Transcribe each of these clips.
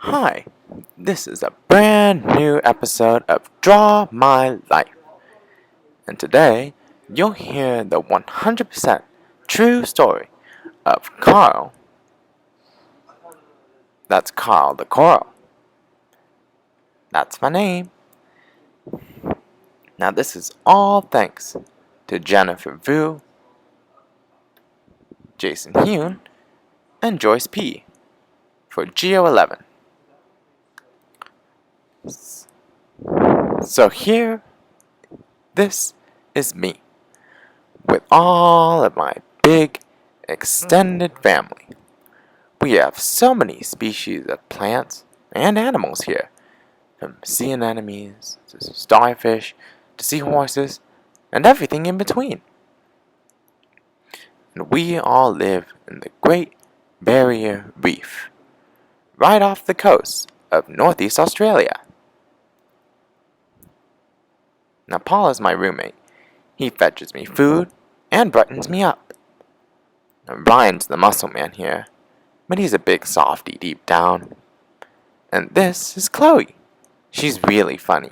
Hi, this is a brand new episode of Draw My Life, and today you'll hear the 100% true story of Carl. That's Carl the Coral. That's my name. Now, this is all thanks to Jennifer Vu, Jason Huynh, and Joyce Pi for geo011. So, this is me with all of my big extended family. We have so many species of plants and animals here, from sea anemones to starfish to seahorses and everything in between. And we all live in the Great Barrier Reef, right off the coast of Northeast Australia. Now, Paul is my roommate. He fetches me food and brightens me up. Now, Ryan's the muscle man here, but he's a big softy deep down. And this is Chloe. She's really funny.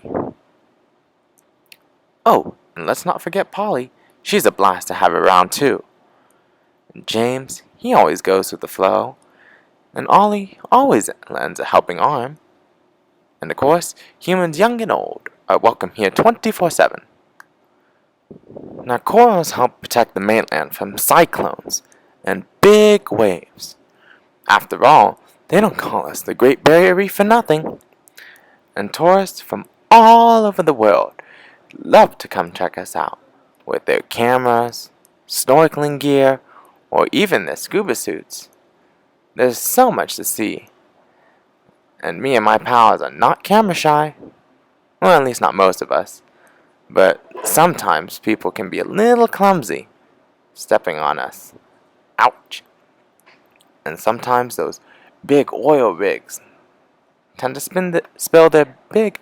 Oh, and let's not forget Polly. She's a blast to have around too. And James, he always goes with the flow. And Ollie always lends a helping arm. And of course, humans young and old are welcome here 24/7. Now, corals help protect the mainland from cyclones and big waves. After all, they don't call us the Great Barrier Reef for nothing. And tourists from all over the world love to come check us out with their cameras, snorkeling gear, or even their scuba suits. There's so much to see. And me and my pals are not camera shy. Well, at least not most of us. But sometimes people can be a little clumsy, stepping on us. Ouch! And sometimes those big oil rigs tend to spill their big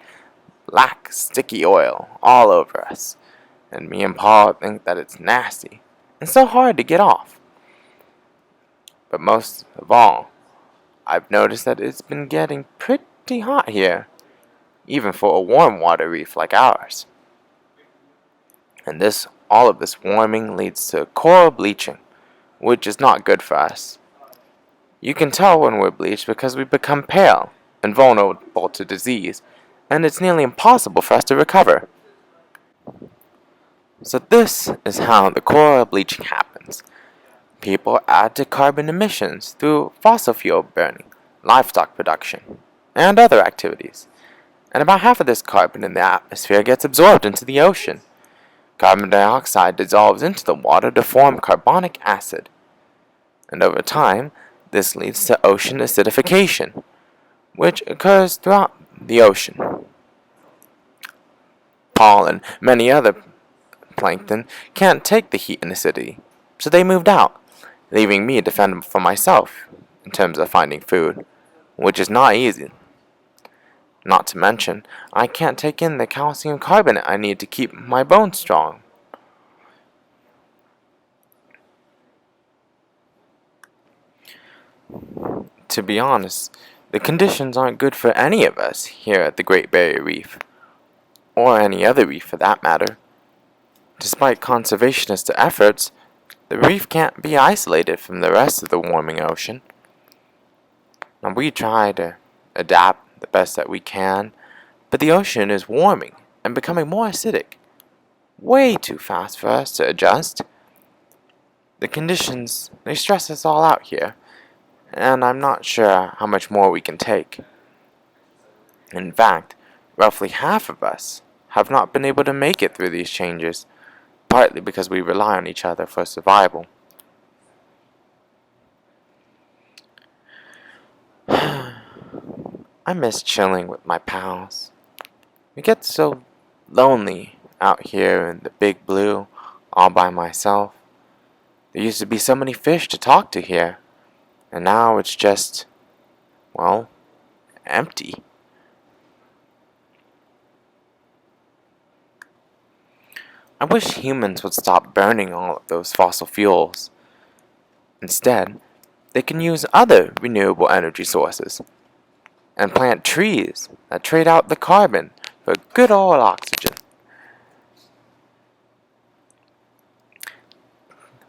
black sticky oil all over us. And me and Paul think that it's nasty and so hard to get off. But most of all, I've noticed that it's been getting pretty hot here, even for a warm water reef like ours. And all of this warming leads to coral bleaching, which is not good for us. You can tell when we're bleached because we become pale and vulnerable to disease, and it's nearly impossible for us to recover. So this is how the coral bleaching happens. People add to carbon emissions through fossil fuel burning, livestock production, and other activities. And about half of this carbon in the atmosphere gets absorbed into the ocean. Carbon dioxide dissolves into the water to form carbonic acid. And over time, this leads to ocean acidification, which occurs throughout the ocean. Paul and many other plankton can't take the heat and acidity, so they moved out, leaving me to fend for myself in terms of finding food, which is not easy. Not to mention, I can't take in the calcium carbonate I need to keep my bones strong. To be honest, the conditions aren't good for any of us here at the Great Barrier Reef, or any other reef for that matter. Despite conservationist efforts, the reef can't be isolated from the rest of the warming ocean. Now, we try to adapt the best that we can, but the ocean is warming and becoming more acidic, way too fast for us to adjust. The conditions, they stress us all out here, and I'm not sure how much more we can take. In fact, roughly half of us have not been able to make it through these changes, partly because we rely on each other for survival. I miss chilling with my pals. It gets so lonely out here in the big blue, all by myself. There used to be so many fish to talk to here, and now it's just, well, empty. I wish humans would stop burning all of those fossil fuels. Instead, they can use other renewable energy sources. and plant trees that trade out the carbon for good old oxygen.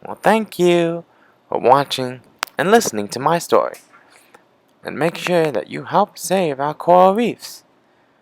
Well, thank you for watching and listening to my story. And make sure that you help save our coral reefs.